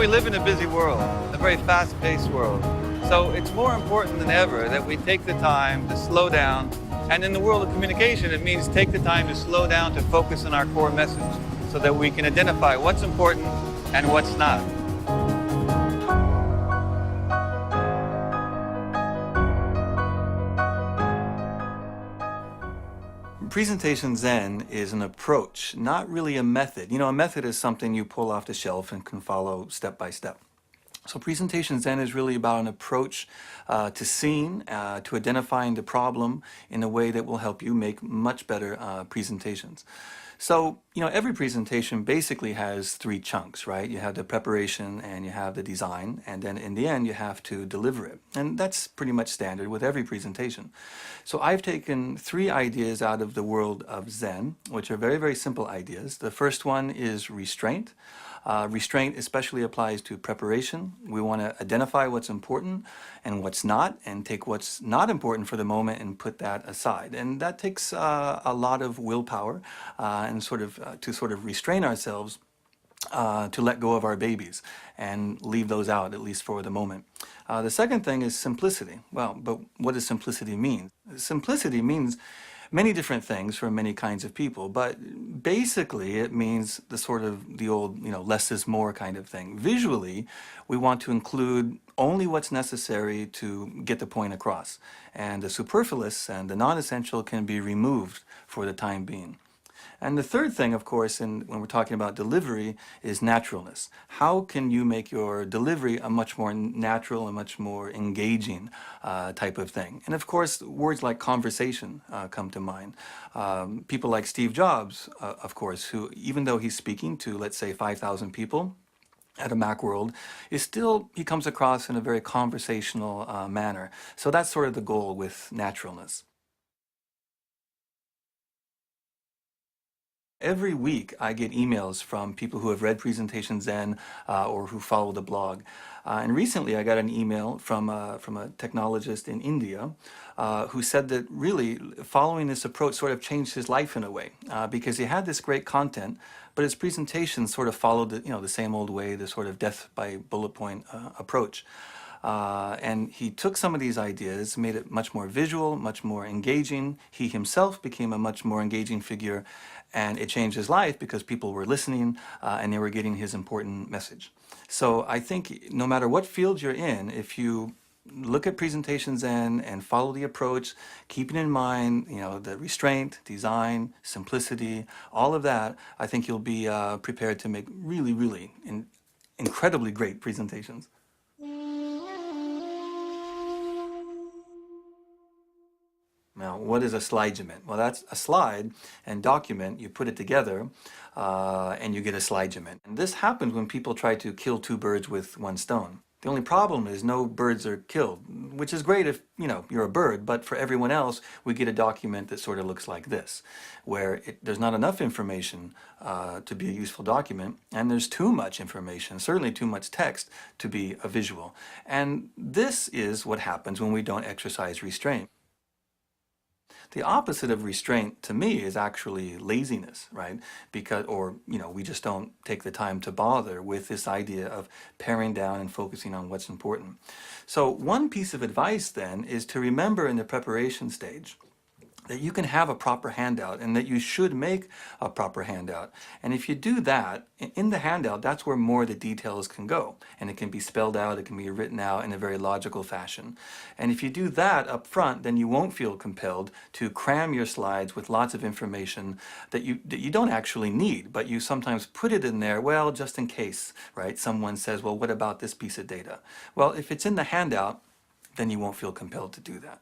we live in a busy world, a very fast-paced world. So it's more important than ever that we take the time to slow down. And in the world of communication, it means take the time to slow down to focus on our core message so that we can identify what's important and what's not. Presentation Zen is an approach, not really a method. You know, a method is something you pull off the shelf and can follow step by step. So Presentation Zen is really about an approach to seeing, to identifying the problem in a way that will help you make much better presentations. So, you know, every presentation basically has three chunks, right? You have the preparation and you have the design, and then in the end you have to deliver it. And that's pretty much standard with every presentation. So I've taken three ideas out of the world of Zen, which are very, very simple ideas. The first one is restraint. Restraint especially applies to preparation. We want to identify what's important and what's not, and take what's not important for the moment and put that aside. And that takes a lot of willpower and to sort of restrain ourselves to let go of our babies and leave those out, at least for the moment. The second thing is simplicity. Well, but what does simplicity mean? Simplicity means many different things for many kinds of people, but basically it means the old, you know, less is more kind of thing. Visually, we want to include only what's necessary to get the point across, and the superfluous and the non-essential can be removed for the time being. And the third thing, of course, when we're talking about delivery, is naturalness. How can you make your delivery a much more natural and much more engaging type of thing? And of course, words like conversation come to mind. People like Steve Jobs, of course, who, even though he's speaking to, let's say, 5,000 people at a Macworld, he comes across in a very conversational manner. So that's sort of the goal with naturalness. Every week I get emails from people who have read Presentation Zen or who follow the blog. And recently I got an email from a technologist in India who said that really following this approach sort of changed his life in a way because he had this great content, but his presentation sort of followed the same old way, the sort of death by bullet point approach. And he took some of these ideas, made it much more visual, much more engaging. He himself became a much more engaging figure, and it changed his life because people were listening and they were getting his important message. So I think no matter what field you're in, if you look at Presentation Zen and follow the approach, keeping in mind, you know, the restraint, design, simplicity, all of that, I think you'll be prepared to make really, really incredibly great presentations. Now, what is a slidegement? Well, that's a slide and document. You put it together and you get a slidegement. And this happens when people try to kill two birds with one stone. The only problem is no birds are killed, which is great if, you know, you're a bird, but for everyone else, we get a document that sort of looks like this, where there's not enough information to be a useful document, and there's too much information, certainly too much text, to be a visual. And this is what happens when we don't exercise restraint. The opposite of restraint to me is actually laziness, right? Or, you know, we just don't take the time to bother with this idea of paring down and focusing on what's important. So one piece of advice then is to remember in the preparation stage that you can have a proper handout and that you should make a proper handout. And if you do that, in the handout, that's where more of the details can go. And it can be spelled out, it can be written out in a very logical fashion. And if you do that up front, then you won't feel compelled to cram your slides with lots of information that you don't actually need, but you sometimes put it in there, well, just in case, right? Someone says, well, what about this piece of data? Well, if it's in the handout, then you won't feel compelled to do that.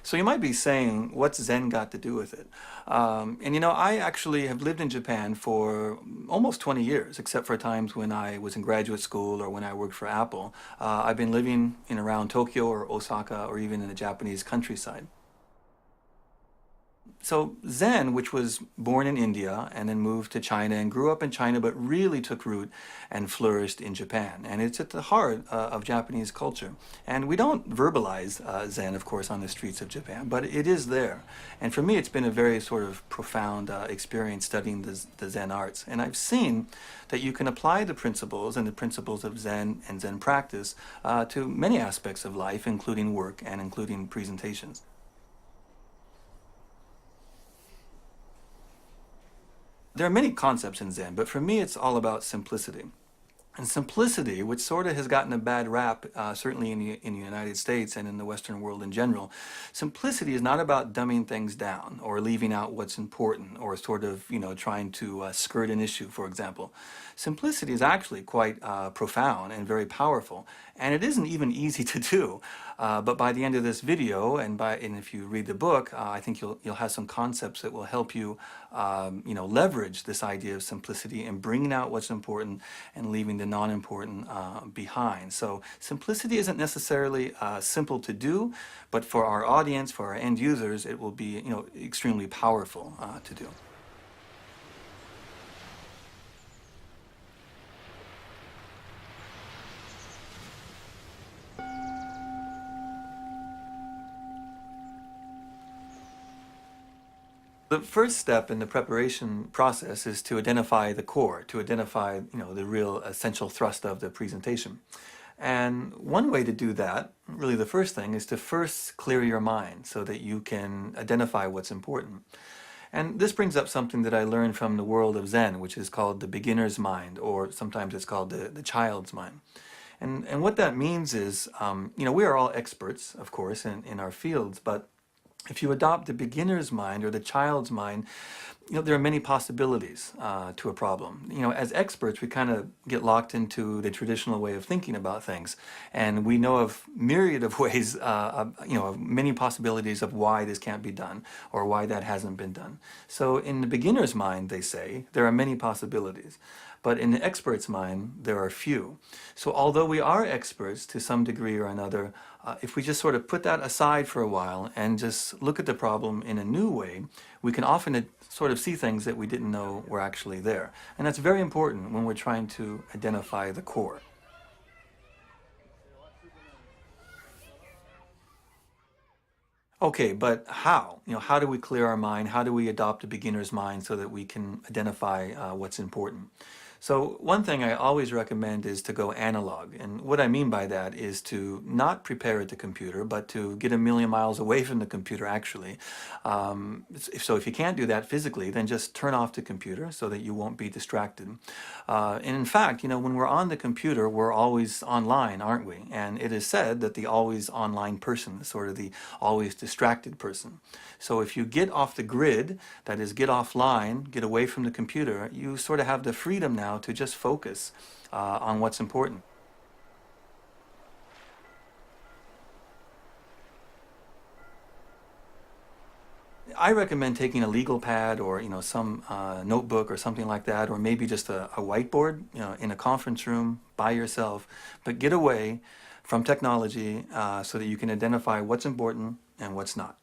So you might be saying, what's Zen got to do with it? And you know, I actually have lived in Japan for almost 20 years, except for times when I was in graduate school or when I worked for Apple. I've been living in around Tokyo or Osaka or even in the Japanese countryside. So Zen, which was born in India and then moved to China and grew up in China, but really took root and flourished in Japan. And it's at the heart of Japanese culture. And we don't verbalize Zen, of course, on the streets of Japan, but it is there. And for me, it's been a very sort of profound experience studying the Zen arts. And I've seen that you can apply the principles and the principles of Zen and Zen practice to many aspects of life, including work and including presentations. There are many concepts in Zen, but for me it's all about simplicity. And simplicity, which sort of has gotten a bad rap, certainly in the United States and in the Western world in general, simplicity is not about dumbing things down or leaving out what's important or sort of, trying to skirt an issue, for example. Simplicity is actually quite profound and very powerful, and it isn't even easy to do. But by the end of this video, and if you read the book, I think you'll have some concepts that will help you, leverage this idea of simplicity and bringing out what's important and leaving the non-important behind. So simplicity isn't necessarily simple to do, but for our audience, for our end users, it will be, extremely powerful to do. The first step in the preparation process is to identify the core, to identify, the real essential thrust of the presentation. And one way to do that, really the first thing, is to first clear your mind so that you can identify what's important. And this brings up something that I learned from the world of Zen, which is called the beginner's mind, or sometimes it's called the child's mind. And what that means is, we are all experts, of course, in our fields, but if you adopt the beginner's mind or the child's mind, there are many possibilities to a problem. As experts, we kind of get locked into the traditional way of thinking about things, and we know of myriad of ways, of many possibilities of why this can't be done or why that hasn't been done. So in the beginner's mind, they say, there are many possibilities. But in the expert's mind, there are few. So although we are experts to some degree or another, if we just sort of put that aside for a while and just look at the problem in a new way, we can often sort of see things that we didn't know were actually there. And that's very important when we're trying to identify the core. Okay, but how? How do we clear our mind? How do we adopt a beginner's mind so that we can identify what's important? So one thing I always recommend is to go analog. And what I mean by that is to not prepare at the computer, but to get a million miles away from the computer, actually. So if you can't do that physically, then just turn off the computer so that you won't be distracted. And in fact, when we're on the computer, we're always online, aren't we? And it is said that the always online person is sort of the always distracted person. So if you get off the grid, that is, get offline, get away from the computer, you sort of have the freedom now to just focus on what's important. I recommend taking a legal pad or some notebook or something like that, or maybe just a whiteboard in a conference room by yourself, but get away from technology so that you can identify what's important and what's not.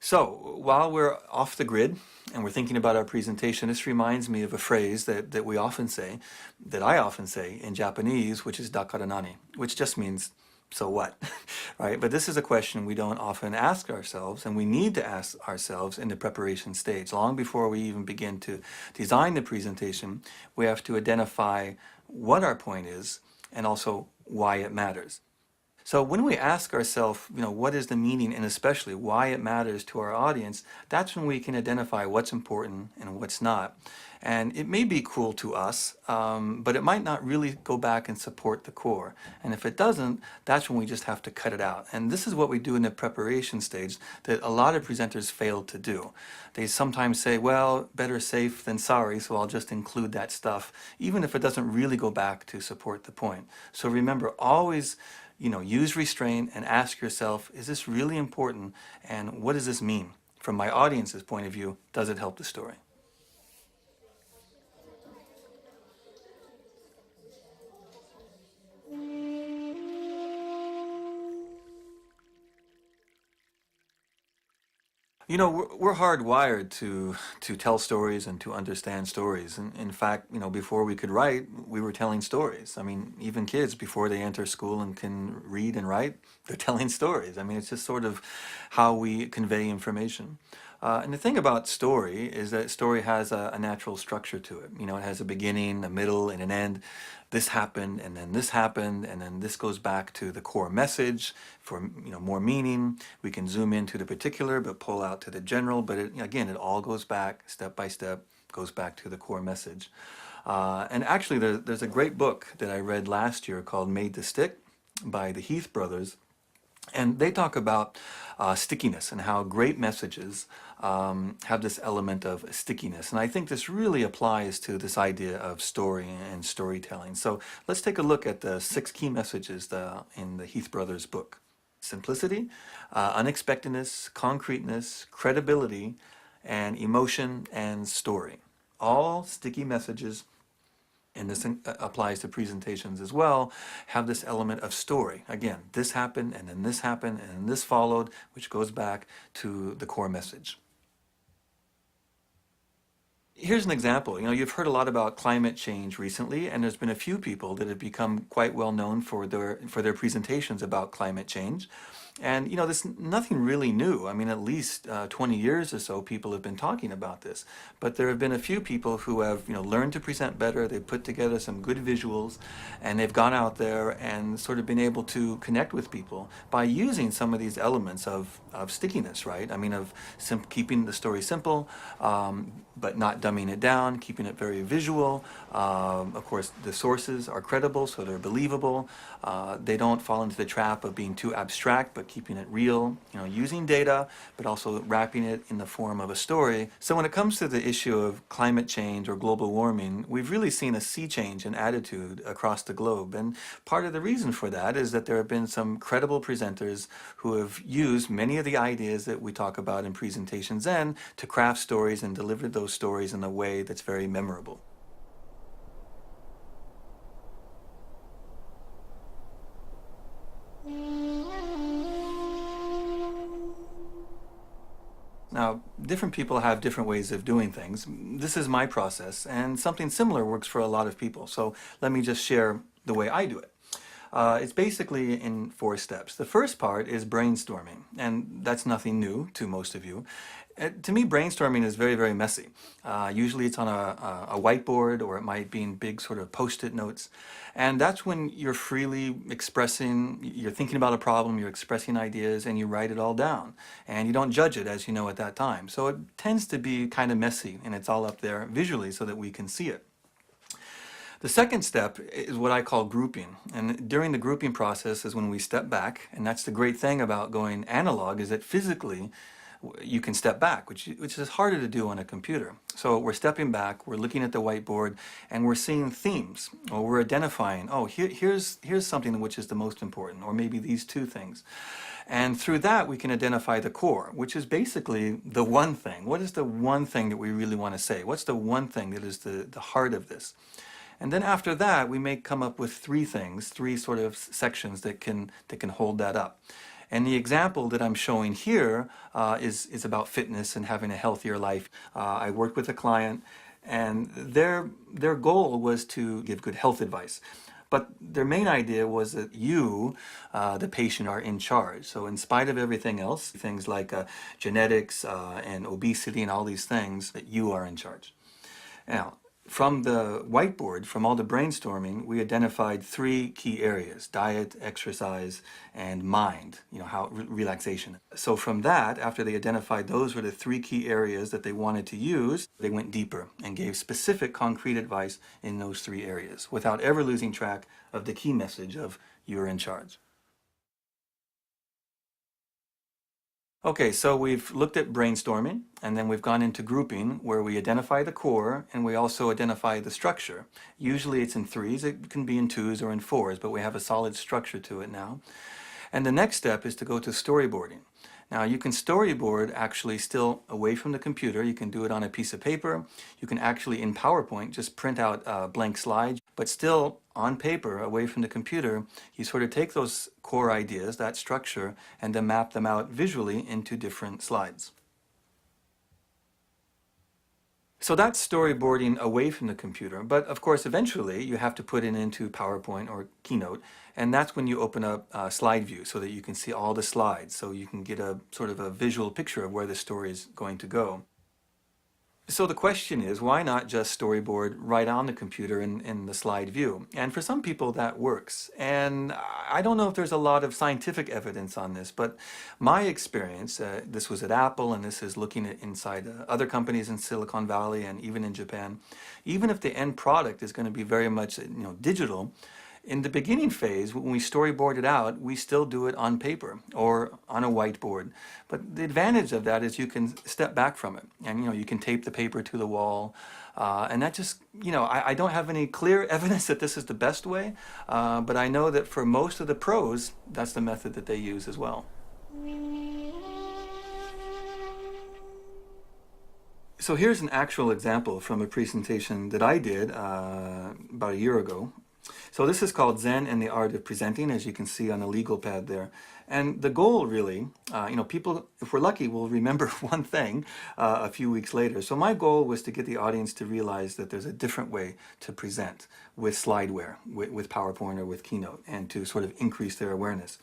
So while we're off the grid and we're thinking about our presentation, this reminds me of a phrase that we often say, that I often say in Japanese, which is dakara nani, which just means so what, right? But this is a question we don't often ask ourselves, and we need to ask ourselves in the preparation stage. Long before we even begin to design the presentation, we have to identify what our point is and also why it matters. So when we ask ourselves, what is the meaning and especially why it matters to our audience, that's when we can identify what's important and what's not. And it may be cool to us, but it might not really go back and support the core. And if it doesn't, that's when we just have to cut it out. And this is what we do in the preparation stage that a lot of presenters fail to do. They sometimes say, well, better safe than sorry, so I'll just include that stuff, even if it doesn't really go back to support the point. So remember, always use restraint and ask yourself, is this really important and what does this mean? from my audience's point of view, does it help the story? You know, we're hardwired to tell stories and to understand stories. And in fact, you know, before we could write, we were telling stories. I mean, even kids before they enter school and can read and write, they're telling stories. I mean, it's just sort of how we convey information. And the thing about story is that story has a natural structure to it. You know, it has a beginning, a middle, and an end. This happened, and then this happened, and then this goes back to the core message for, you know, more meaning. We can zoom into the particular, but pull out to the general. But it, again, it all goes back step by step, goes back to the core message. And actually, there's a great book that I read last year called Made to Stick by the Heath brothers. And they talk about stickiness and how great messages have this element of stickiness. And I think this really applies to this idea of story and storytelling. So let's take a look at the 6 key messages in the Heath Brothers book. Simplicity, unexpectedness, concreteness, credibility, and emotion and story. All sticky messages, and this applies to presentations as well, have this element of story. Again, this happened, and then this happened, and then this followed, which goes back to the core message. Here's an example. You know, you've heard a lot about climate change recently, and there's been a few people that have become quite well known for their presentations about climate change. And you know, this nothing really new. I mean, at least 20 years or so, people have been talking about this. But there have been a few people who have, you know, learned to present better. They've put together some good visuals, and they've gone out there and sort of been able to connect with people by using some of these elements of stickiness, right? I mean, of keeping the story simple, but not dumbing it down, keeping it very visual. Of course, the sources are credible, so they're believable. They don't fall into the trap of being too abstract, but keeping it real, you know, using data, but also wrapping it in the form of a story. So when it comes to the issue of climate change or global warming, we've really seen a sea change in attitude across the globe. And part of the reason for that is that there have been some credible presenters who have used many of the ideas that we talk about in Presentation Zen to craft stories and deliver those stories in a way that's very memorable. Now, different people have different ways of doing things. This is my process, and something similar works for a lot of people. So let me just share the way I do it. It's basically in 4 steps. The first part is brainstorming, and that's nothing new to most of you. To me, brainstorming is very, very messy. Usually it's on a whiteboard, or it might be in big sort of post-it notes. And that's when you're freely expressing, you're thinking about a problem, you're expressing ideas, and you write it all down. And you don't judge it, as you know, at that time. So it tends to be kind of messy, and it's all up there visually so that we can see it. The second step is what I call grouping. And during the grouping process is when we step back. And that's the great thing about going analog, is that physically you can step back, which is harder to do on a computer. So we're stepping back, we're looking at the whiteboard, and we're seeing themes, or we're identifying, oh, here's something which is the most important, or maybe these 2 things. And through that, we can identify the core, which is basically the one thing. What is the one thing that we really want to say? What's the one thing that is the heart of this? And then after that, we may come up with 3 things, 3 sort of sections that can hold that up. And the example that I'm showing here is about fitness and having a healthier life. I worked with a client, and their goal was to give good health advice. But their main idea was that you, the patient, are in charge. So in spite of everything else, things like genetics and obesity and all these things, that you are in charge. Now, from the whiteboard, from all the brainstorming, we identified 3 key areas: diet, exercise, and mind, you know, how relaxation. So from that, after they identified those were the 3 key areas that they wanted to use, they went deeper and gave specific concrete advice in those 3 areas without ever losing track of the key message of you're in charge. Okay, so we've looked at brainstorming, and then we've gone into grouping, where we identify the core and we also identify the structure. Usually it's in 3s, it can be in 2s or in 4s, but we have a solid structure to it now. And the next step is to go to storyboarding. Now you can storyboard actually still away from the computer. You can do it on a piece of paper. You can actually in PowerPoint just print out a blank slide, but still on paper away from the computer, you sort of take those core ideas, that structure, and then map them out visually into different slides. So that's storyboarding away from the computer, but of course eventually you have to put it into PowerPoint or Keynote, and that's when you open up slide view so that you can see all the slides, so you can get a sort of a visual picture of where the story is going to go. So the question is, why not just storyboard right on the computer in the slide view? And for some people that works. And I don't know if there's a lot of scientific evidence on this, but my experience, this was at Apple and this is looking at inside other companies in Silicon Valley and even in Japan, even if the end product is going to be very much digital, in the beginning phase, when we storyboard it out, we still do it on paper or on a whiteboard. But the advantage of that is you can step back from it, and you can tape the paper to the wall, and that just I don't have any clear evidence that this is the best way, but I know that for most of the pros, that's the method that they use as well. So here's an actual example from a presentation that I did about a year ago. So this is called Zen and the Art of Presenting, as you can see on the legal pad there. And the goal really, people, if we're lucky, will remember one thing a few weeks later. So my goal was to get the audience to realize that there's a different way to present with slideware, with PowerPoint or with Keynote, and to sort of increase their awareness.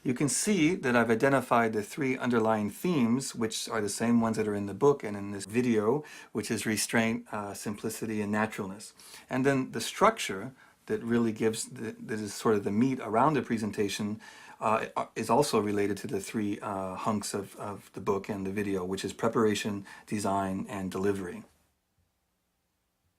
You can see that I've identified the three underlying themes, which are the same ones that are in the book and in this video, which is restraint, simplicity, and naturalness. And then the structure that really gives, that is sort of the meat around the presentation, is also related to the three hunks of the book and the video, which is preparation, design, and delivery.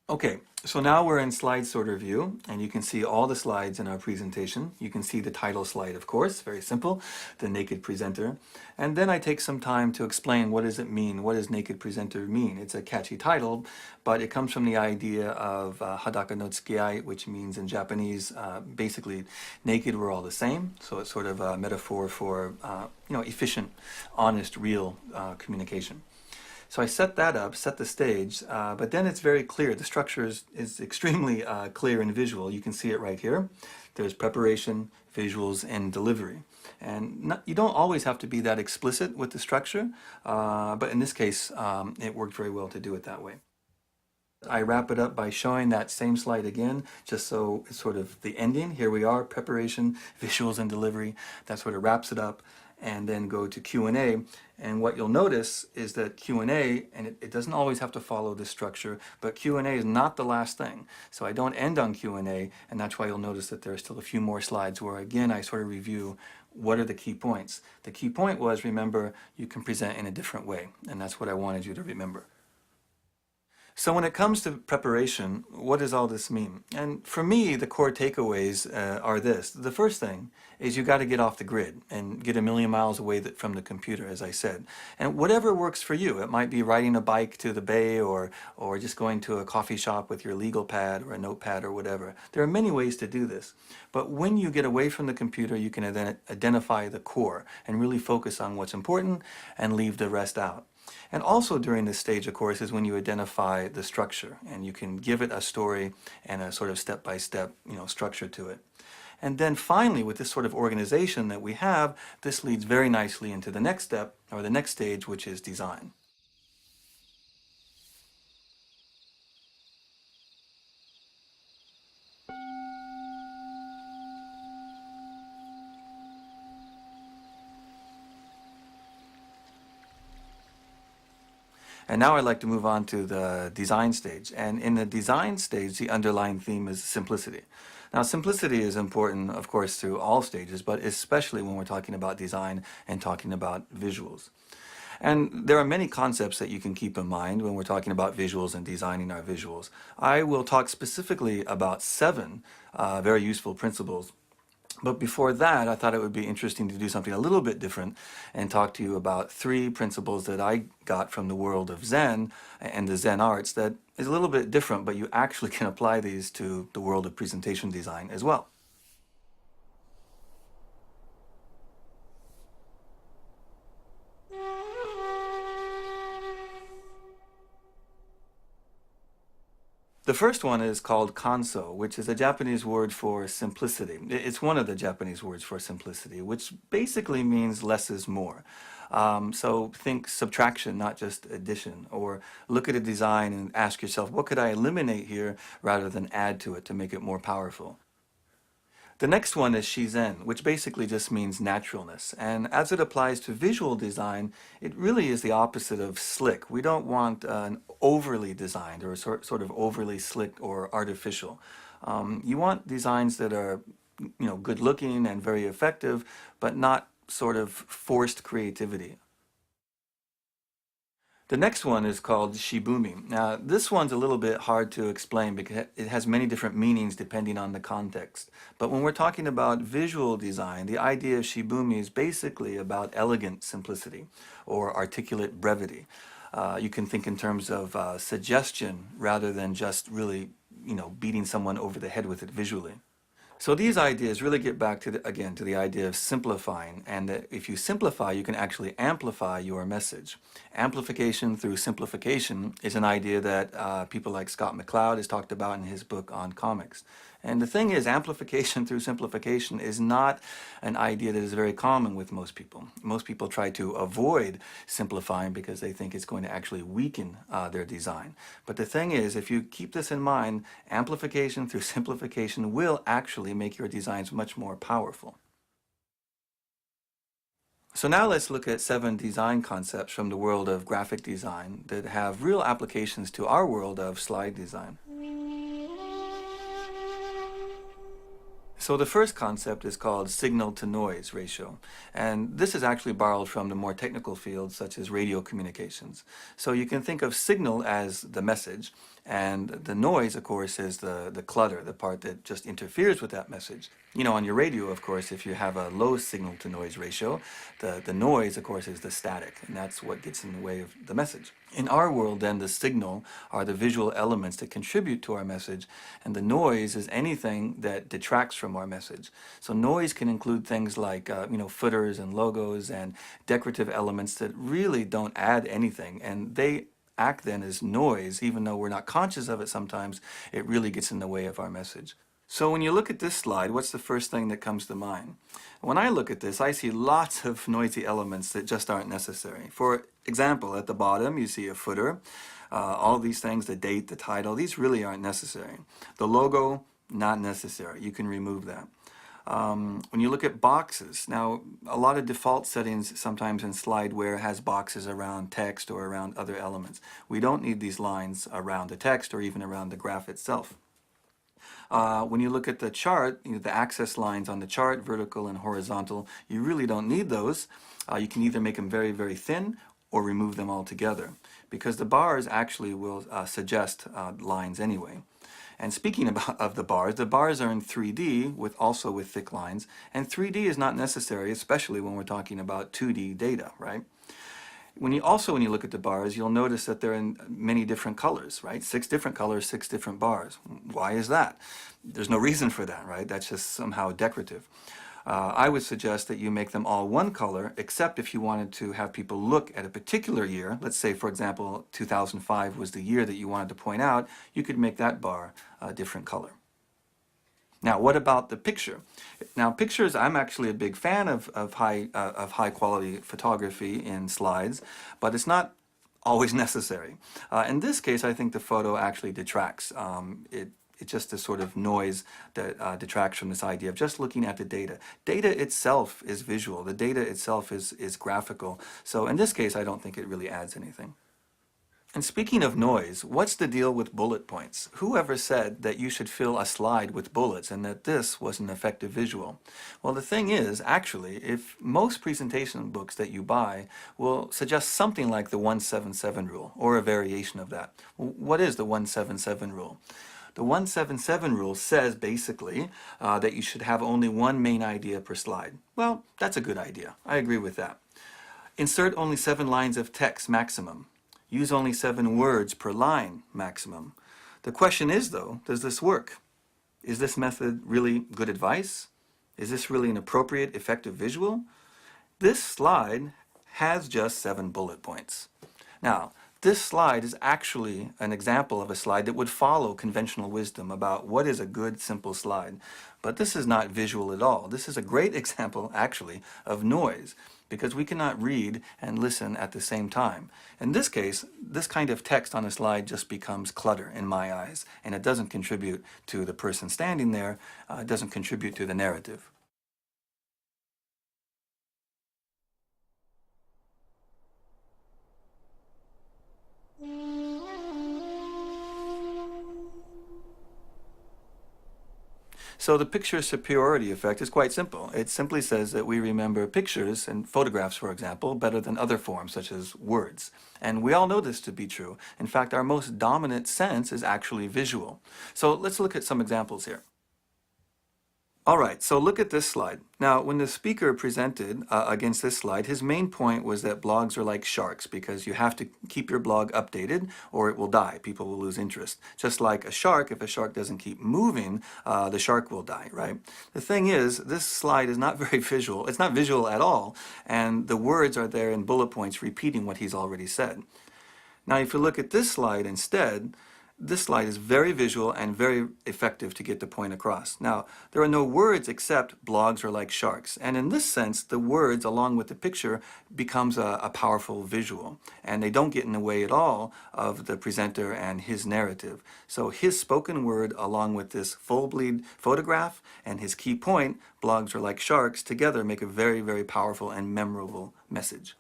Okay, so now we're in slide sorter view, and you can see all the slides in our presentation. You can see the title slide, of course, very simple, the naked presenter. And then I take some time to explain what does it mean, what does naked presenter mean? It's a catchy title, but it comes from the idea of hadaka no tsukiai, which means in Japanese, basically, naked we're all the same. So it's sort of a metaphor for, efficient, honest, real communication. So I set that up, set the stage, but then it's very clear. The structure is extremely clear and visual. You can see it right here. There's preparation, visuals, and delivery. And you don't always have to be that explicit with the structure, but in this case, it worked very well to do it that way. I wrap it up by showing that same slide again, just so it's sort of the ending. Here we are, preparation, visuals, and delivery. That sort of wraps it up, and then go to Q&A. And what you'll notice is that Q&A, and it doesn't always have to follow this structure, but Q&A is not the last thing. So I don't end on Q&A, and that's why you'll notice that there are still a few more slides where, again, I sort of review what are the key points. The key point was, remember, you can present in a different way, and that's what I wanted you to remember. So when it comes to preparation, what does all this mean? And for me, the core takeaways are this. The first thing is you got to get off the grid and get a million miles away from the computer, as I said. And whatever works for you. It might be riding a bike to the bay or just going to a coffee shop with your legal pad or a notepad or whatever. There are many ways to do this. But when you get away from the computer, you can identify the core and really focus on what's important and leave the rest out. And also during this stage, of course, is when you identify the structure and you can give it a story and a sort of step-by-step, structure to it. And then finally, with this sort of organization that we have, this leads very nicely into the next step or the next stage, which is design. And now I'd like to move on to the design stage. And in the design stage, the underlying theme is simplicity. Now, simplicity is important, of course, through all stages, but especially when we're talking about design and talking about visuals. And there are many concepts that you can keep in mind when we're talking about visuals and designing our visuals. I will talk specifically about 7 very useful principles. But before that, I thought it would be interesting to do something a little bit different and talk to you about 3 principles that I got from the world of Zen and the Zen arts that is a little bit different, but you actually can apply these to the world of presentation design as well. The first one is called kanso, which is a Japanese word for simplicity. It's one of the Japanese words for simplicity, which basically means less is more. So think subtraction, not just addition, or look at a design and ask yourself, what could I eliminate here rather than add to it to make it more powerful? The next one is shizen, which basically just means naturalness. And as it applies to visual design, it really is the opposite of slick. We don't want an overly designed or sort of overly slick or artificial. You want designs that are, good looking and very effective, but not sort of forced creativity. The next one is called shibumi. Now, this one's a little bit hard to explain because it has many different meanings depending on the context. But when we're talking about visual design, the idea of shibumi is basically about elegant simplicity or articulate brevity. You can think in terms of suggestion rather than just really, beating someone over the head with it visually. So these ideas really get back to, again, to the idea of simplifying, and that if you simplify, you can actually amplify your message. Amplification through simplification is an idea that people like Scott McCloud has talked about in his book on comics. And the thing is, amplification through simplification is not an idea that is very common with most people. Most people try to avoid simplifying because they think it's going to actually weaken their design. But the thing is, if you keep this in mind, amplification through simplification will actually make your designs much more powerful. So now let's look at 7 design concepts from the world of graphic design that have real applications to our world of slide design. So the first concept is called signal-to-noise ratio, and this is actually borrowed from the more technical fields such as radio communications. So you can think of signal as the message, and the noise, of course, is the clutter, the part that just interferes with that message. On your radio, of course, if you have a low signal-to-noise ratio, the noise, of course, is the static, and that's what gets in the way of the message. In our world, then, the signal are the visual elements that contribute to our message, and the noise is anything that detracts from our message. So noise can include things like, footers and logos and decorative elements that really don't add anything, and they act then as noise. Even though we're not conscious of it sometimes, it really gets in the way of our message. So when you look at this slide, what's the first thing that comes to mind? When I look at this, I see lots of noisy elements that just aren't necessary. For example, at the bottom, you see a footer. All these things, the date, the title, these really aren't necessary. The logo, not necessary. You can remove that. When you look at boxes, now a lot of default settings sometimes in slideware has boxes around text or around other elements. We don't need these lines around the text or even around the graph itself. When you look at the chart, the axis lines on the chart, vertical and horizontal, you really don't need those. You can either make them very, very thin or remove them altogether, because the bars actually will suggest lines anyway. And speaking of the bars are in 3D also with thick lines, and 3D is not necessary, especially when we're talking about 2D data, right? When you look at the bars, you'll notice that they're in many different colors, right? 6 different colors, 6 different bars. Why is that? There's no reason for that, right? That's just somehow decorative. I would suggest that you make them all one color, except if you wanted to have people look at a particular year. Let's say, for example, 2005 was the year that you wanted to point out. You could make that bar a different color. Now, what about the picture? Now, pictures, I'm actually a big fan of high quality photography in slides, but it's not always necessary. In this case, I think the photo actually detracts. It's just a sort of noise that detracts from this idea of just looking at the data. Data itself is visual. The data itself is graphical. So in this case, I don't think it really adds anything. And speaking of noise, what's the deal with bullet points? Whoever said that you should fill a slide with bullets and that this was an effective visual? Well, the thing is, actually, if most presentation books that you buy will suggest something like the 177 rule or a variation of that. What is the 177 rule? The 177 rule says basically that you should have only one main idea per slide. Well, that's a good idea. I agree with that. Insert only 7 lines of text maximum. Use only 7 words per line maximum. The question is, though, does this work? Is this method really good advice? Is this really an appropriate, effective visual? This slide has just 7 bullet points. Now, This slide is actually an example of a slide that would follow conventional wisdom about what is a good, simple slide. But this is not visual at all. This is a great example, actually, of noise, because we cannot read and listen at the same time. In this case, this kind of text on a slide just becomes clutter in my eyes, and it doesn't contribute to the person standing there, it doesn't contribute to the narrative. So the picture superiority effect is quite simple. It simply says that we remember pictures and photographs, for example, better than other forms such as words. And we all know this to be true. In fact, our most dominant sense is actually visual. So let's look at some examples here. All right, so look at this slide. Now, when the speaker presented against this slide, his main point was that blogs are like sharks because you have to keep your blog updated or it will die. People will lose interest. Just like a shark, if a shark doesn't keep moving, the shark will die, right? The thing is, this slide is not very visual. It's not visual at all, and the words are there in bullet points repeating what he's already said. Now, if you look at this slide instead, this slide is very visual and very effective to get the point across. Now, there are no words except blogs are like sharks. And in this sense, the words along with the picture becomes a powerful visual. And they don't get in the way at all of the presenter and his narrative. So his spoken word along with this full bleed photograph and his key point, blogs are like sharks, together make a very, very powerful and memorable message.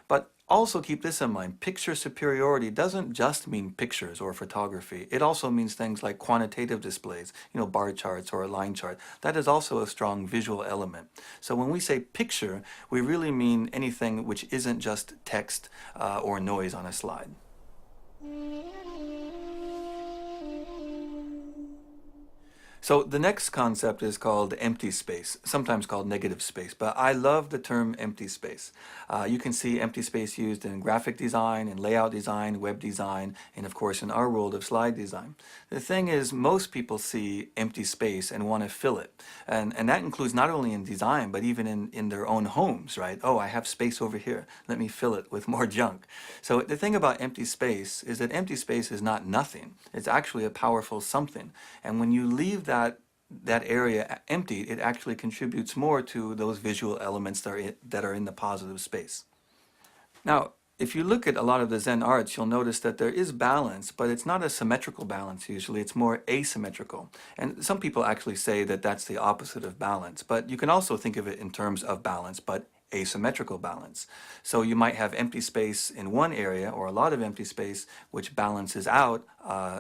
But also keep this in mind, picture superiority doesn't just mean pictures or photography. It also means things like quantitative displays, bar charts or a line chart. That is also a strong visual element. So when we say picture, we really mean anything which isn't just text or noise on a slide. So the next concept is called empty space, sometimes called negative space, but I love the term empty space. You can see empty space used in graphic design, in layout design, web design, and of course in our world of slide design. The thing is, most people see empty space and want to fill it. And that includes not only in design, but even in their own homes, right? Oh, I have space over here. Let me fill it with more junk. So the thing about empty space is that empty space is not nothing. It's actually a powerful something. And when you leave that area empty, it actually contributes more to those visual elements that are in the positive space. Now, if you look at a lot of the Zen arts, you'll notice that there is balance, but it's not a symmetrical balance usually, it's more asymmetrical. And some people actually say that that's the opposite of balance, but you can also think of it in terms of balance, but asymmetrical balance. So you might have empty space in one area or a lot of empty space which balances out,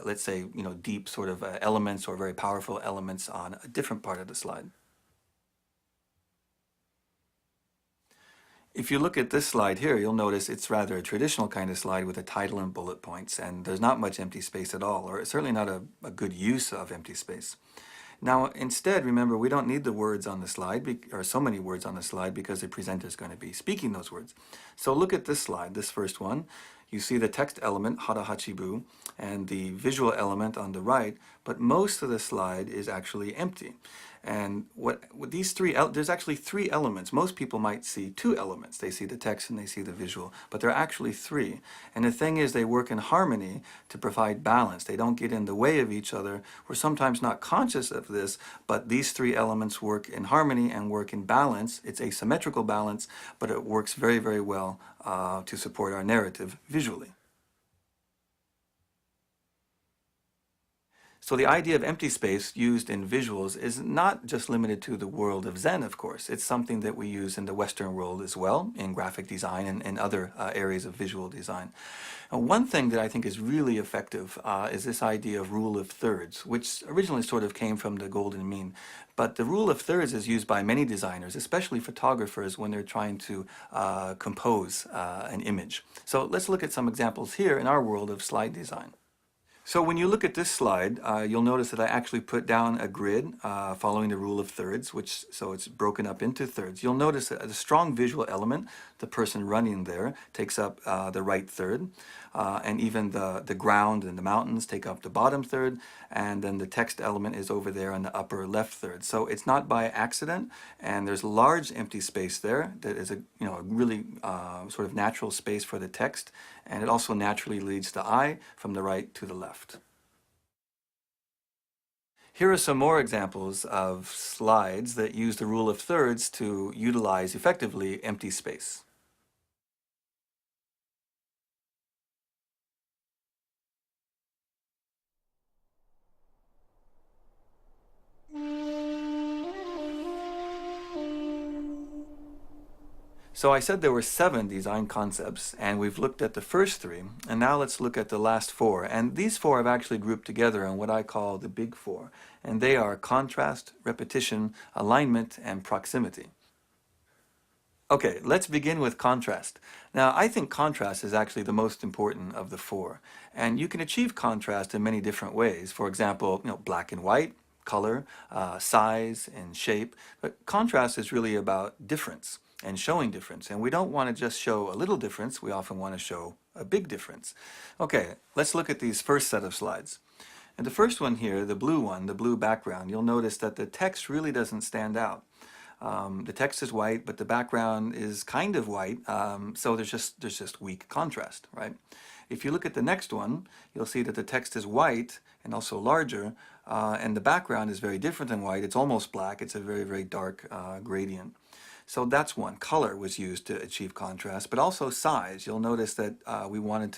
let's say, deep sort of elements or very powerful elements on a different part of the slide. If you look at this slide here, you'll notice it's rather a traditional kind of slide with a title and bullet points, and there's not much empty space at all, or certainly not a good use of empty space. Now, instead, remember, we don't need the words on the slide, or so many words on the slide, because the presenter is going to be speaking those words. So look at this slide, this first one. You see the text element, hara hachibu, and the visual element on the right, but most of the slide is actually empty. And what these three, there's actually three elements. Most people might see two elements. They see the text and they see the visual, but there are actually three. And the thing is, they work in harmony to provide balance. They don't get in the way of each other. We're sometimes not conscious of this, but these three elements work in harmony and work in balance. It's asymmetrical balance, but it works very, very well to support our narrative visually. So the idea of empty space used in visuals is not just limited to the world of Zen, of course. It's something that we use in the Western world as well, in graphic design and other areas of visual design. And one thing that I think is really effective is this idea of rule of thirds, which originally sort of came from the golden mean. But the rule of thirds is used by many designers, especially photographers, when they're trying to compose an image. So let's look at some examples here in our world of slide design. So when you look at this slide, you'll notice that I actually put down a grid following the rule of thirds, so it's broken up into thirds. You'll notice that a strong visual element, the person running there, takes up the right third, and even the ground and the mountains take up the bottom third, and then the text element is over there on the upper left third. So it's not by accident, and there's large empty space there that is a really sort of natural space for the text, and it also naturally leads the eye from the right to the left. Here are some more examples of slides that use the rule of thirds to utilize effectively empty space. So I said there were 7 design concepts, and we've looked at the first 3, and now let's look at the last 4. And these 4 I've actually grouped together in what I call the big 4, and they are contrast, repetition, alignment, and proximity. Okay, let's begin with contrast. Now, I think contrast is actually the most important of the 4, and you can achieve contrast in many different ways. For example, black and white, color, size, and shape. But contrast is really about difference and showing difference, and we don't want to just show a little difference. We often want to show a big difference. Okay, let's look at these first set of slides. And the first one here, the blue one, the blue background, you'll notice that the text really doesn't stand out. The text is white, but the background is kind of white, so there's just weak contrast, right? If you look at the next one, you'll see that the text is white and also larger, and the background is very different than white. It's almost black. It's a very, very dark gradient. So that's one. Color was used to achieve contrast, but also size. You'll notice that we wanted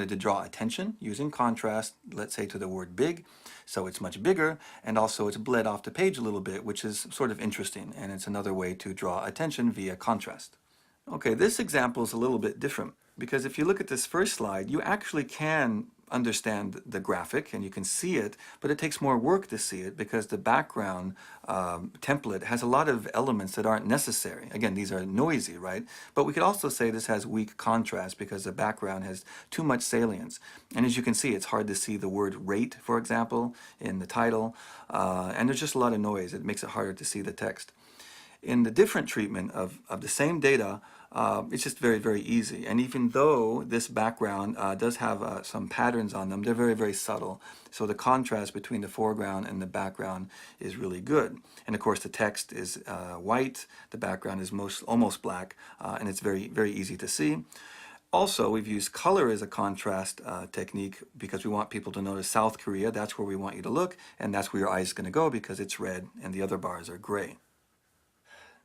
to draw attention using contrast, let's say to the word big. So it's much bigger, and also it's bled off the page a little bit, which is sort of interesting, and it's another way to draw attention via contrast. Okay, this example is a little bit different, because if you look at this first slide, you actually can understand the graphic and you can see it, but it takes more work to see it because the background template has a lot of elements that aren't necessary. Again, these are noisy, right? But we could also say this has weak contrast because the background has too much salience. And as you can see, it's hard to see the word rate, for example, in the title, and there's just a lot of noise. It makes it harder to see the text. In the different treatment of the same data, it's just very, very easy. And even though this background does have some patterns on them, they're very, very subtle. So the contrast between the foreground and the background is really good. And of course, the text is white, the background is almost black, and it's very, very easy to see. Also, we've used color as a contrast technique because we want people to notice South Korea. That's where we want you to look, and that's where your eye is going to go because it's red and the other bars are gray.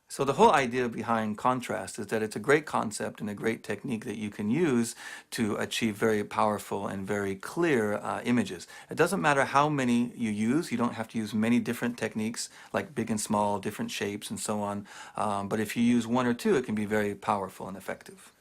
So the whole idea behind contrast is that it's a great concept and a great technique that you can use to achieve very powerful and very clear images. It doesn't matter how many you use. You don't have to use many different techniques like big and small, different shapes and so on. But if you use 1 or 2, it can be very powerful and effective.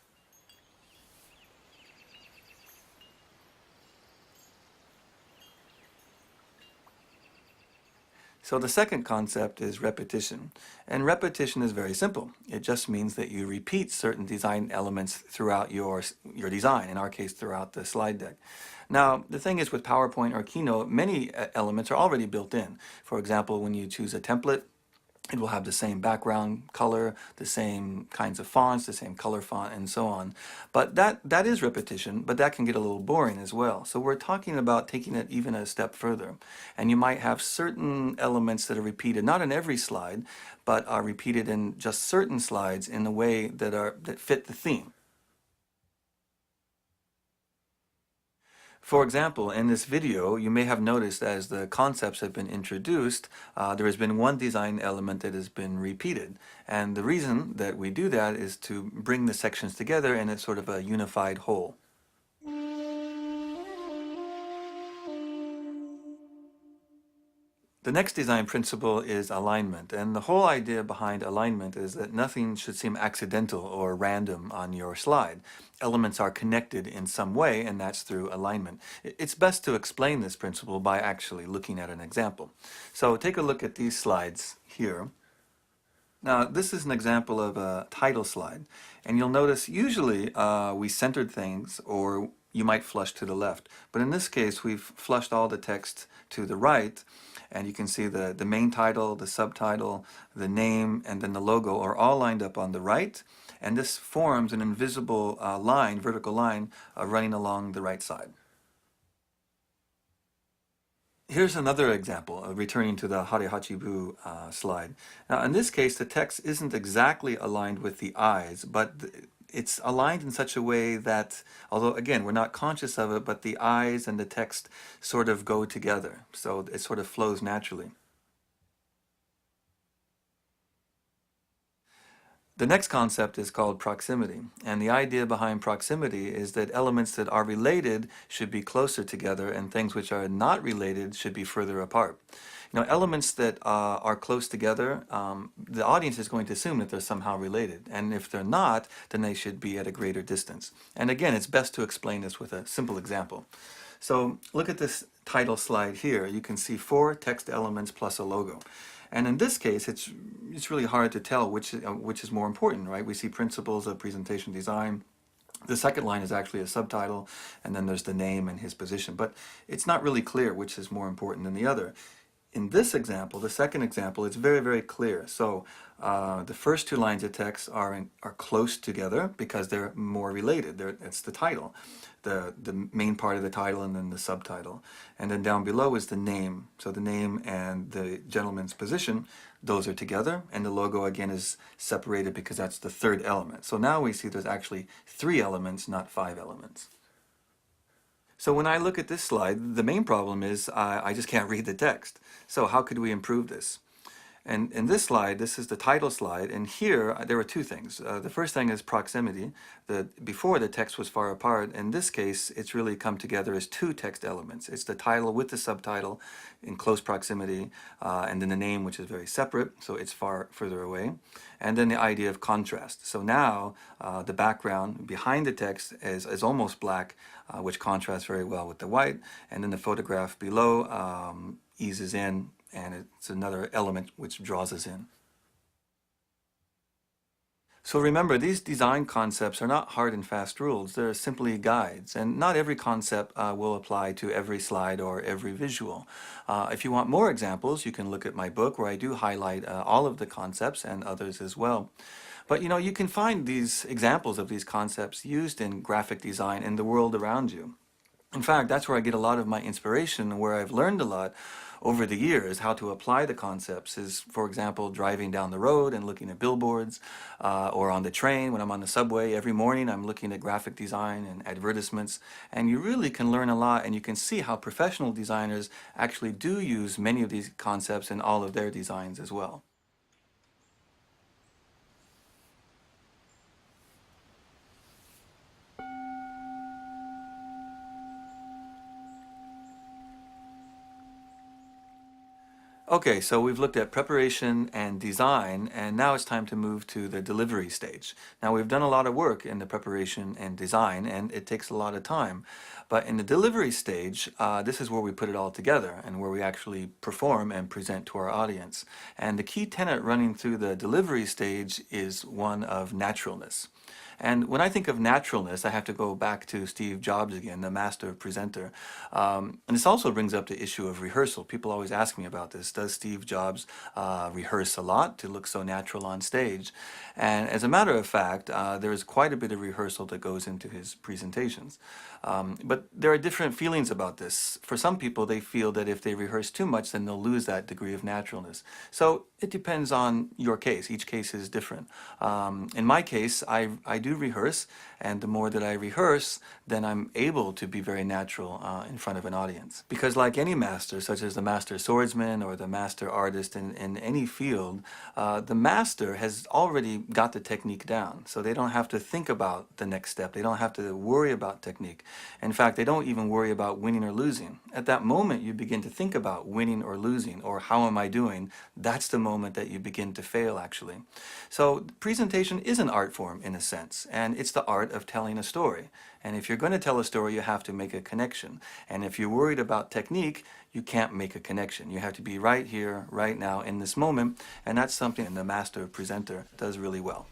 So the second concept is repetition. And repetition is very simple. It just means that you repeat certain design elements throughout your design, in our case throughout the slide deck. Now, the thing is with PowerPoint or Keynote, many elements are already built in. For example, when you choose a template, it will have the same background color, the same kinds of fonts, the same color font, and so on. But that is repetition, but that can get a little boring as well. So we're talking about taking it even a step further. And you might have certain elements that are repeated, not in every slide, but are repeated in just certain slides in a way that fit the theme. For example, in this video, you may have noticed as the concepts have been introduced, there has been one design element that has been repeated. And the reason that we do that is to bring the sections together in a sort of a unified whole. The next design principle is alignment, and the whole idea behind alignment is that nothing should seem accidental or random on your slide. Elements are connected in some way, and that's through alignment. It's best to explain this principle by actually looking at an example. So take a look at these slides here. Now, this is an example of a title slide, and you'll notice usually we centered things, or you might flush to the left. But in this case, we've flushed all the text to the right, and you can see the main title, the subtitle, the name, and then the logo are all lined up on the right, and this forms an invisible line, vertical line, running along the right side. Here's another example, returning to the Hare Hachibu slide. Now, in this case, the text isn't exactly aligned with the eyes, but it's aligned in such a way that, although again, we're not conscious of it, but the eyes and the text sort of go together. So it sort of flows naturally. The next concept is called proximity, and the idea behind proximity is that elements that are related should be closer together and things which are not related should be further apart. You know, elements that are close together, the audience is going to assume that they're somehow related, and if they're not, then they should be at a greater distance. And again, it's best to explain this with a simple example. So look at this title slide here. You can see 4 text elements plus a logo. And in this case, it's really hard to tell which is more important, right? We see principles of presentation design. The second line is actually a subtitle, and then there's the name and his position. But it's not really clear which is more important than the other. In this example, the second example, it's very, very clear. So the first 2 lines of text are close together because they're more related. It's the title, the main part of the title, and then the subtitle. And then down below is the name. So the name and the gentleman's position, those are together. And the logo, again, is separated because that's the third element. So now we see there's actually 3 elements, not 5 elements. So when I look at this slide, the main problem is I just can't read the text. So how could we improve this? And in this slide, this is the title slide, and here there are 2 things. The first thing is proximity. Before the text was far apart. In this case, it's really come together as 2 text elements. It's the title with the subtitle in close proximity, and then the name, which is very separate, so it's further away. And then the idea of contrast. So now the background behind the text is almost black, which contrasts very well with the white, and then the photograph below eases in, and it's another element which draws us in. So remember, these design concepts are not hard and fast rules. They're simply guides, and not every concept will apply to every slide or every visual. If you want more examples, you can look at my book where I do highlight all of the concepts and others as well. But you know, you can find these examples of these concepts used in graphic design in the world around you. In fact, that's where I get a lot of my inspiration, where I've learned a lot over the years how to apply the concepts is, for example, driving down the road and looking at billboards, or on the train when I'm on the subway. Every morning I'm looking at graphic design and advertisements, and you really can learn a lot, and you can see how professional designers actually do use many of these concepts in all of their designs as well. Okay, so we've looked at preparation and design, and now it's time to move to the delivery stage. Now, we've done a lot of work in the preparation and design, and it takes a lot of time. But in the delivery stage, this is where we put it all together and where we actually perform and present to our audience. And the key tenet running through the delivery stage is one of naturalness. And when I think of naturalness, I have to go back to Steve Jobs again, the master presenter. And this also brings up the issue of rehearsal. People always ask me about this. Does Steve Jobs rehearse a lot to look so natural on stage? And as a matter of fact, there is quite a bit of rehearsal that goes into his presentations. But there are different feelings about this. For some people, they feel that if they rehearse too much, then they'll lose that degree of naturalness. So it depends on your case. Each case is different. In my case, I do rehearse, and the more that I rehearse, then I'm able to be very natural in front of an audience. Because like any master, such as the master swordsman or the master artist in any field, the master has already got the technique down. So they don't have to think about the next step. They don't have to worry about technique. In fact, they don't even worry about winning or losing. At that moment, you begin to think about winning or losing, or how am I doing? That's the moment that you begin to fail, actually. So presentation is an art form in a sense, and it's the art of telling a story. And if you're going to tell a story, you have to make a connection. And if you're worried about technique, you can't make a connection. You have to be right here, right now, in this moment, and that's something the master presenter does really well.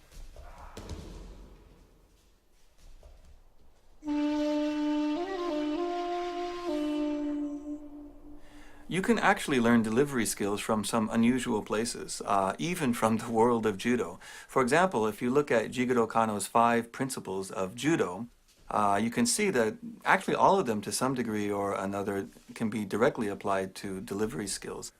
You can actually learn delivery skills from some unusual places, even from the world of judo. For example, if you look at Jigoro Kano's 5 principles of judo, you can see that actually all of them to some degree or another can be directly applied to delivery skills.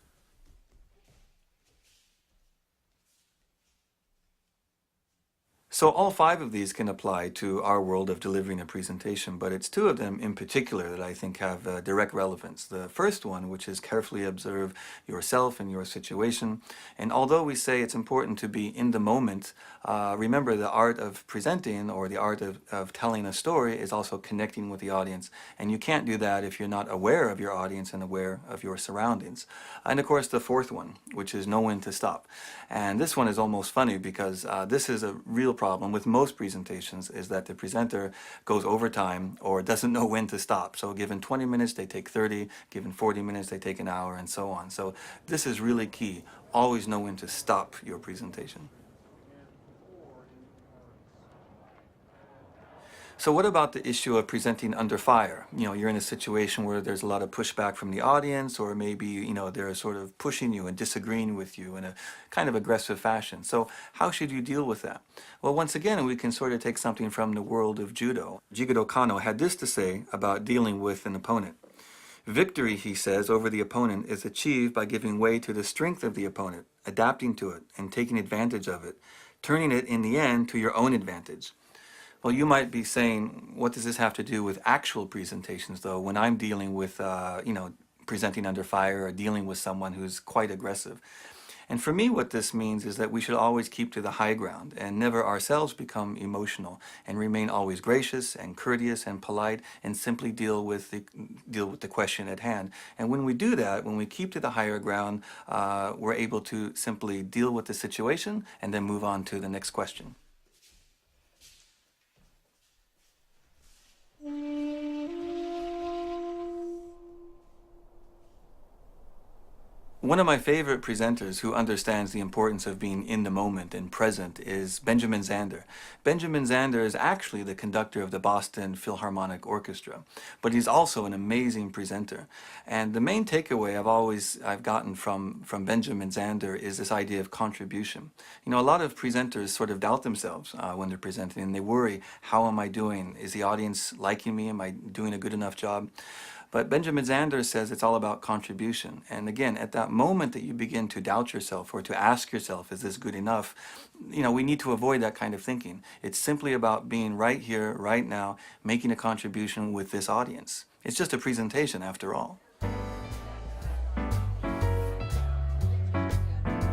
So all five of these can apply to our world of delivering a presentation, but it's two of them in particular that I think have direct relevance. The first one, which is carefully observe yourself and your situation. And although we say it's important to be in the moment, remember the art of presenting or the art of telling a story is also connecting with the audience. And you can't do that if you're not aware of your audience and aware of your surroundings. And of course, the fourth one, which is know when to stop. And this one is almost funny because this is a real problem with most presentations, is that the presenter goes over time or doesn't know when to stop. So given 20 minutes, they take 30, given 40 minutes, they take an hour, and so on. So this is really key. Always know when to stop your presentation. So what about the issue of presenting under fire? You know, you're in a situation where there's a lot of pushback from the audience, or maybe, you know, they're sort of pushing you and disagreeing with you in a kind of aggressive fashion. So how should you deal with that? Well, once again, we can sort of take something from the world of judo. Jigoro Kano had this to say about dealing with an opponent. Victory, he says, over the opponent is achieved by giving way to the strength of the opponent, adapting to it, and taking advantage of it, turning it in the end to your own advantage. Well, you might be saying, what does this have to do with actual presentations, though, when I'm dealing with, you know, presenting under fire or dealing with someone who's quite aggressive? And for me, what this means is that we should always keep to the high ground and never ourselves become emotional, and remain always gracious and courteous and polite, and simply deal with the question at hand. And when we do that, when we keep to the higher ground, we're able to simply deal with the situation and then move on to the next question. One of my favorite presenters who understands the importance of being in the moment and present is Benjamin Zander. Benjamin Zander is actually the conductor of the Boston Philharmonic Orchestra, but he's also an amazing presenter. And the main takeaway I've gotten from Benjamin Zander is this idea of contribution. You know, a lot of presenters sort of doubt themselves when they're presenting, and they worry, how am I doing? Is the audience liking me? Am I doing a good enough job? But Benjamin Zander says it's all about contribution. And again, at that moment that you begin to doubt yourself or to ask yourself, is this good enough? You know, we need to avoid that kind of thinking. It's simply about being right here, right now, making a contribution with this audience. It's just a presentation after all.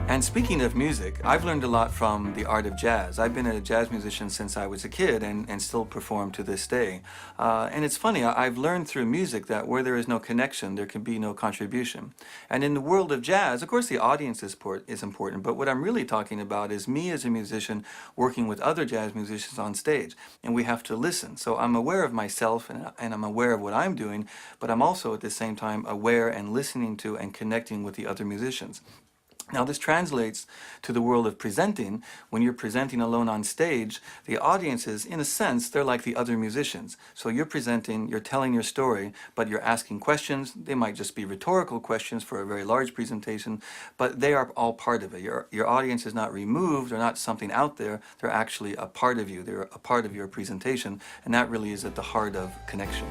And speaking of music, I've learned a lot from the art of jazz. I've been a jazz musician since I was a kid and still perform to this day. And it's funny, I've learned through music that where there is no connection, there can be no contribution. And in the world of jazz, of course the audience is important, but what I'm really talking about is me as a musician working with other jazz musicians on stage. And we have to listen. So I'm aware of myself and I'm aware of what I'm doing, but I'm also at the same time aware and listening to and connecting with the other musicians. Now this translates to the world of presenting. When you're presenting alone on stage, the audiences, in a sense, they're like the other musicians. So you're presenting, you're telling your story, but you're asking questions. They might just be rhetorical questions for a very large presentation, but they are all part of it. Your audience is not removed or not something out there. They're actually a part of you. They're a part of your presentation, and that really is at the heart of connection.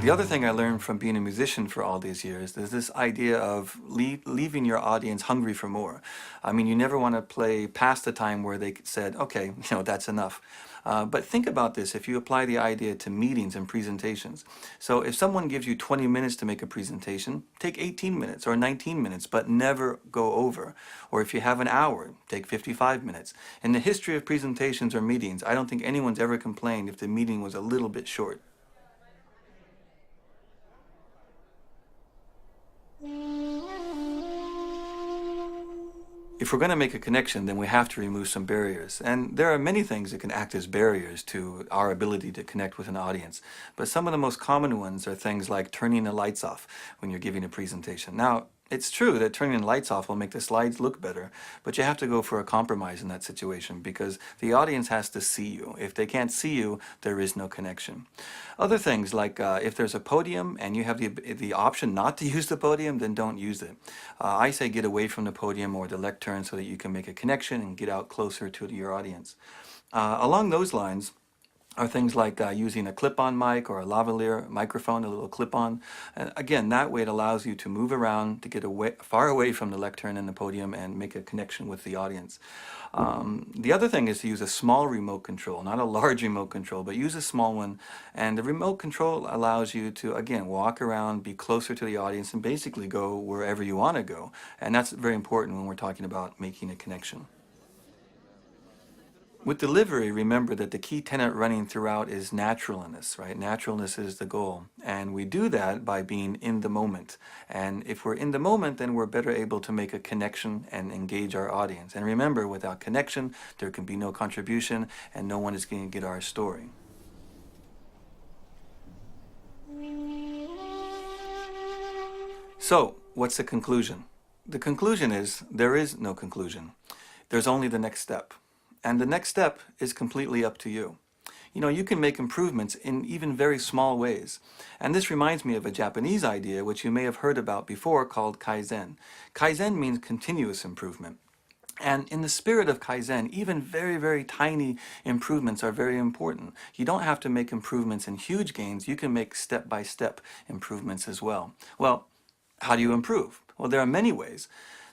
The other thing I learned from being a musician for all these years is this idea of leaving your audience hungry for more. I mean, you never want to play past the time where they said, okay, you know, that's enough. But think about this if you apply the idea to meetings and presentations. So if someone gives you 20 minutes to make a presentation, take 18 minutes or 19 minutes, but never go over. Or if you have an hour, take 55 minutes. In the history of presentations or meetings, I don't think anyone's ever complained if the meeting was a little bit short. If we're going to make a connection, then we have to remove some barriers. And there are many things that can act as barriers to our ability to connect with an audience. But some of the most common ones are things like turning the lights off when you're giving a presentation. Now, it's true that turning the lights off will make the slides look better, but you have to go for a compromise in that situation because the audience has to see you. If they can't see you, there is no connection. Other things like if there's a podium and you have the option not to use the podium, then don't use it. I say get away from the podium or the lectern so that you can make a connection and get out closer to your audience. Along those lines, are things like using a clip-on mic or a lavalier microphone, a little clip-on. And again, that way it allows you to move around, to get far away from the lectern and the podium and make a connection with the audience. The other thing is to use a small remote control, not a large remote control, but use a small one. And the remote control allows you to, again, walk around, be closer to the audience, and basically go wherever you want to go. And that's very important when we're talking about making a connection. With delivery, remember that the key tenet running throughout is naturalness, right? Naturalness is the goal. And we do that by being in the moment. And if we're in the moment, then we're better able to make a connection and engage our audience. And remember, without connection, there can be no contribution and no one is going to get our story. So, what's the conclusion? The conclusion is there is no conclusion. There's only the next step. And the next step is completely up to you. You know, you can make improvements in even very small ways. And this reminds me of a Japanese idea which you may have heard about before called Kaizen. Kaizen means continuous improvement. And in the spirit of Kaizen, even very, very tiny improvements are very important. You don't have to make improvements in huge gains. You can make step-by-step improvements as well. Well, how do you improve? Well, there are many ways.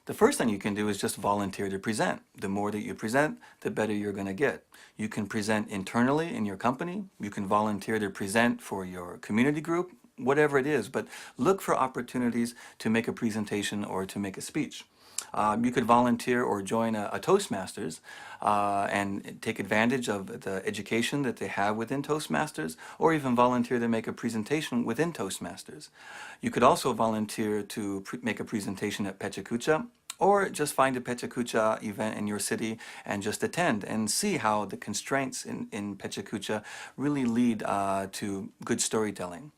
The first thing you can do is just volunteer to present. The more that you present, the better you're going to get. You can present internally in your company. You can volunteer to present for your community group, whatever it is. But look for opportunities to make a presentation or to make a speech. You could volunteer or join a Toastmasters and take advantage of the education that they have within Toastmasters, or even volunteer to make a presentation within Toastmasters. You could also volunteer to make a presentation at PHUC, or just find a PHUC event in your city and just attend and see how the constraints in PHUC really lead to good storytelling.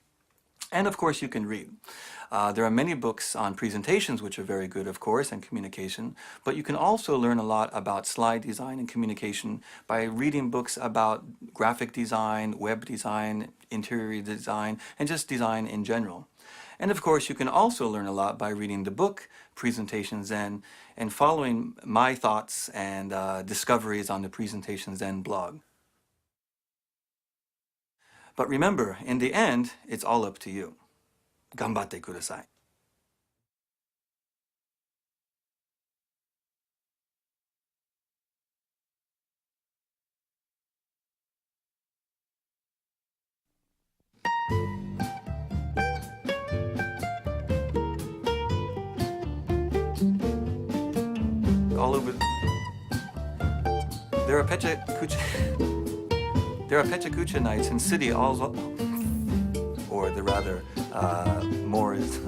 And of course you can read. There are many books on presentations which are very good, of course, and communication, but you can also learn a lot about slide design and communication by reading books about graphic design, web design, interior design, and just design in general. And of course you can also learn a lot by reading the book Presentation Zen and following my thoughts and discoveries on the Presentation Zen blog. But remember, in the end, it's all up to you. 頑張ってください. All over. There are PHUC nights in city all, or the rather, more is.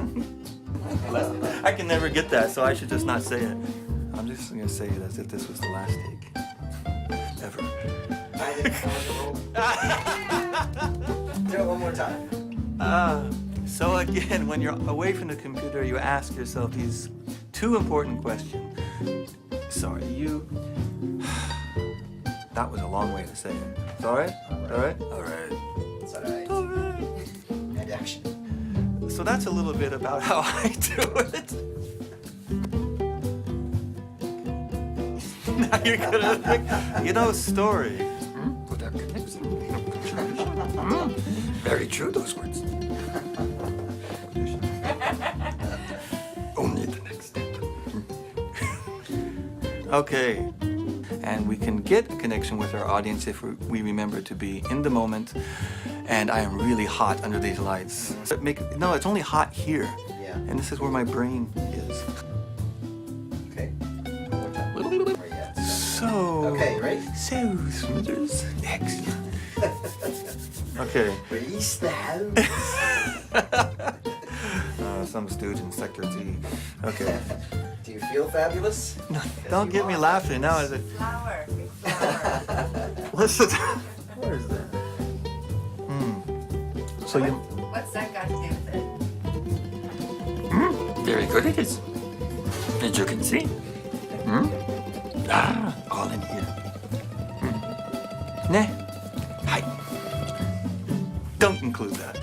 I can never get that, so I should just not say it. I'm just going to say it as if this was the last take ever. Do it one more time. So again, when you're away from the computer, you ask yourself these two important questions. Sorry, that was a long way to say it. It's all right? All right? All right. It's all right. All right. And action. So that's a little bit about how I do it. Now you're gonna think, you know, story. Very true, those words. Only the next step. Okay. And we can get a connection with our audience if we remember to be in the moment. And I am really hot under these lights. No, it's only hot here. Yeah. And this is where my brain is. Okay. One more time. Where you at? So. Okay, ready? So, Smithers. Excellent. Okay. Release the house. Some stooge in Sector T. Okay. Do you feel fabulous? No, don't get me laughing now. Is it? Flower. Big flower. Listen. Where is that? So you. What's that got to do with it? Very good it is. As you can see. All in here. Ne. Hi. Don't include that.